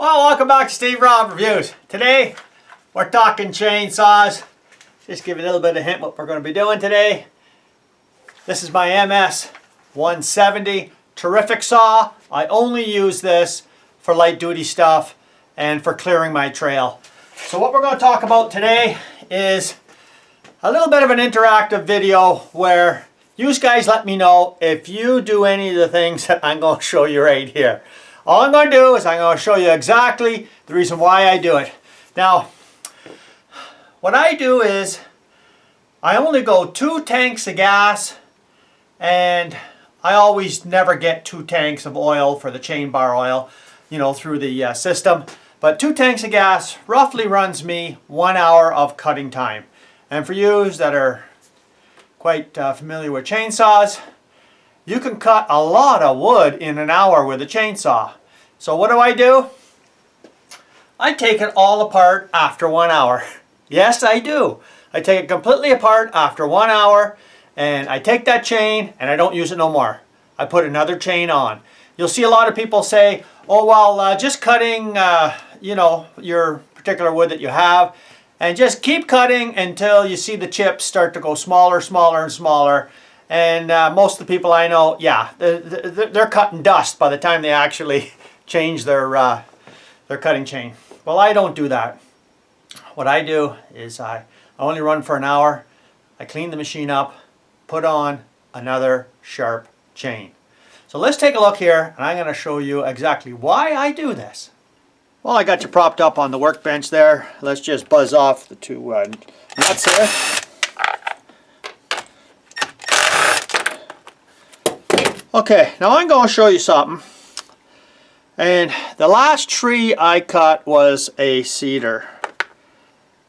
Well, welcome back to Steve Rob Reviews. Today, we're talking chainsaws. Just give you a little bit of hint what we're going to be doing today. This is my MS 170. Terrific saw. I only use this for light duty stuff and for clearing my trail. So what we're going to talk about today is a little bit of an interactive video where you guys let me know if you do any of the things that I'm going to show you right here. All I'm going to do is I'm going to show you exactly the reason why I do it. Now, what I do is I only go 2 tanks of gas, and I always never get 2 tanks of oil for the chain bar oil, you know, through the system. But 2 tanks of gas roughly runs me 1 hour of cutting time. And for you that are quite familiar with chainsaws, you can cut a lot of wood in an hour with a chainsaw. So what do? I take it all apart after 1 hour. Yes, I do. I take it completely apart after 1 hour, and I take that chain and I don't use it no more. I put another chain on. You'll see a lot of people say, oh well, just cutting you know, your particular wood that you have, and just keep cutting until you see the chips start to go smaller, smaller, and smaller. And most of the people I know, yeah, they're cutting dust by the time they actually change their cutting chain. Well, I don't do that. What I do is I only run for an hour. I clean the machine up, put on another sharp chain. So let's take a look here, and I'm going to show you exactly why I do this. Well, I got you propped up on the workbench there. Let's just buzz off the 2 nuts here. Okay, now I'm going to show you something. And the last tree I cut was a cedar.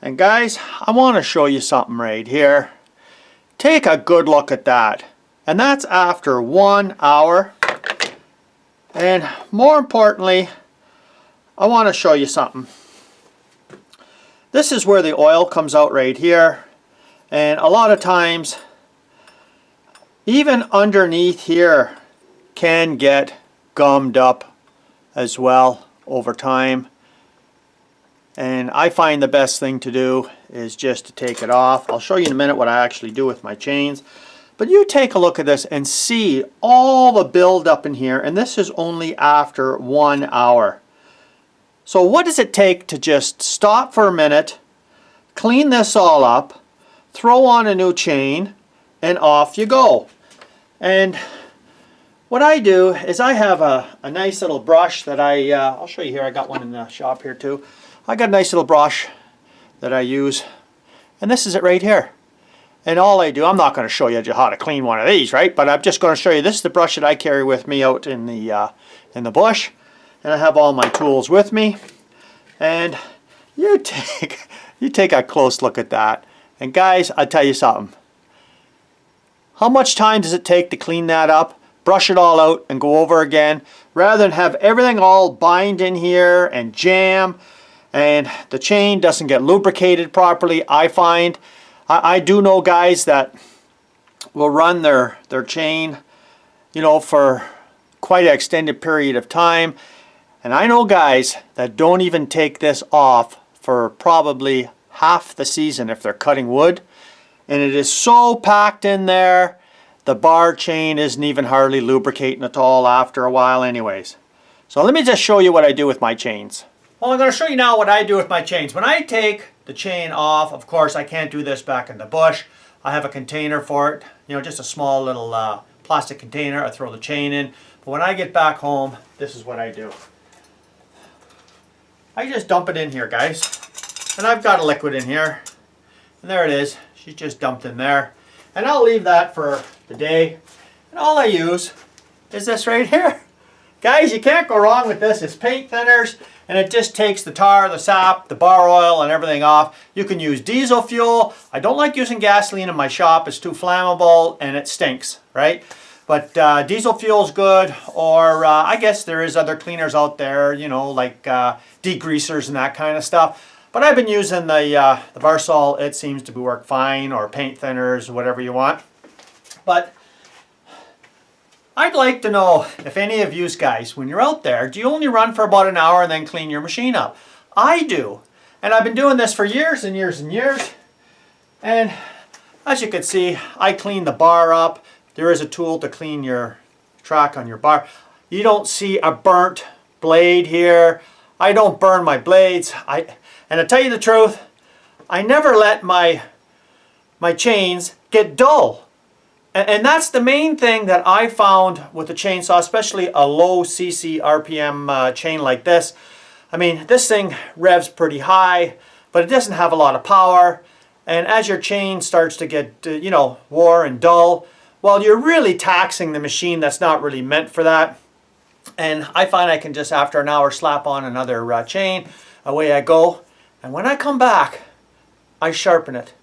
And guys, I want to show you something right here. Take a good look at that. And that's after 1 hour. And more importantly, I want to show you something. This is where the oil comes out right here. And a lot of times, even underneath here can get gummed up as well over time. And I find the best thing to do is just to take it off. I'll show you in a minute what I actually do with my chains. But you take a look at this and see all the buildup in here, and this is only after 1 hour. So what does it take to just stop for a minute, clean this all up, throw on a new chain, and off you go? And what I do is I have a nice little brush that I'll show you here. I got one in the shop here too. I got a nice little brush that I use, and this is it right here. And all I do, I'm not going to show you how to clean one of these, right? But I'm just going to show you, this is the brush that I carry with me out in the bush. And I have all my tools with me. And you take a close look at that. And guys, I'll tell you something. How much time does it take to clean that up, brush it all out, and go over again, rather than have everything all bind in here and jam, and the chain doesn't get lubricated properly? I find, I do know guys that will run their chain, you know, for quite an extended period of time. And I know guys that don't even take this off for probably half the season if they're cutting wood. And it is so packed in there, the bar chain isn't even hardly lubricating at all after a while anyways. So let me just show you what I do with my chains. Well, I'm going to show you now what I do with my chains. When I take the chain off, of course I can't do this back in the bush. I have a container for it, you know, just a small little plastic container. I throw the chain in. But when I get back home, this is what I do. I just dump it in here, guys. And I've got a liquid in here. And there it is. She's just dumped in there. And I'll leave that for the day. And all I use is this right here. Guys, you can't go wrong with this. It's paint thinners, and it just takes the tar, the sap, the bar oil, and everything off. You can use diesel fuel. I don't like using gasoline in my shop. It's too flammable and it stinks, right? But diesel fuel is good, or I guess there is other cleaners out there, you know, like degreasers and that kind of stuff. But I've been using the Varsol. It seems to work fine, or paint thinners, whatever you want. But I'd like to know if any of you guys, when you're out there, do you only run for about an hour and then clean your machine up? I do. And I've been doing this for years and years and years. And as you can see, I clean the bar up. There is a tool to clean your track on your bar. You don't see a burnt blade here. I don't burn my blades. And to tell you the truth, I never let my chains get dull. And that's the main thing that I found with the chainsaw, especially a low cc RPM chain like this. I mean, this thing revs pretty high, but it doesn't have a lot of power. And as your chain starts to get, you know, wore and dull, well, you're really taxing the machine that's not really meant for that. And I find I can just, after an hour, slap on another chain. Away I go. And when I come back, I sharpen it.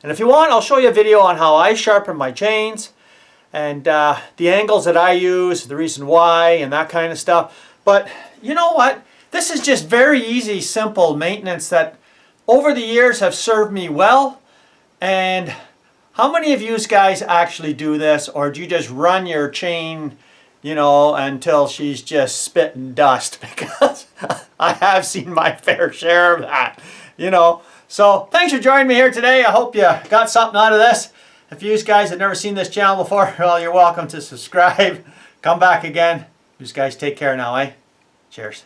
And if you want, I'll show you a video on how I sharpen my chains and the angles that I use, the reason why, and that kind of stuff. But you know what? This is just very easy, simple maintenance that over the years have served me well. And how many of you guys actually do this, or do you just run your chain, you know, until she's just spitting dust? Because I have seen my fair share of that, you know. So thanks for joining me here today. I hope you got something out of this. If you guys have never seen this channel before, well, you're welcome to subscribe. Come back again. You guys take care now, eh? Cheers.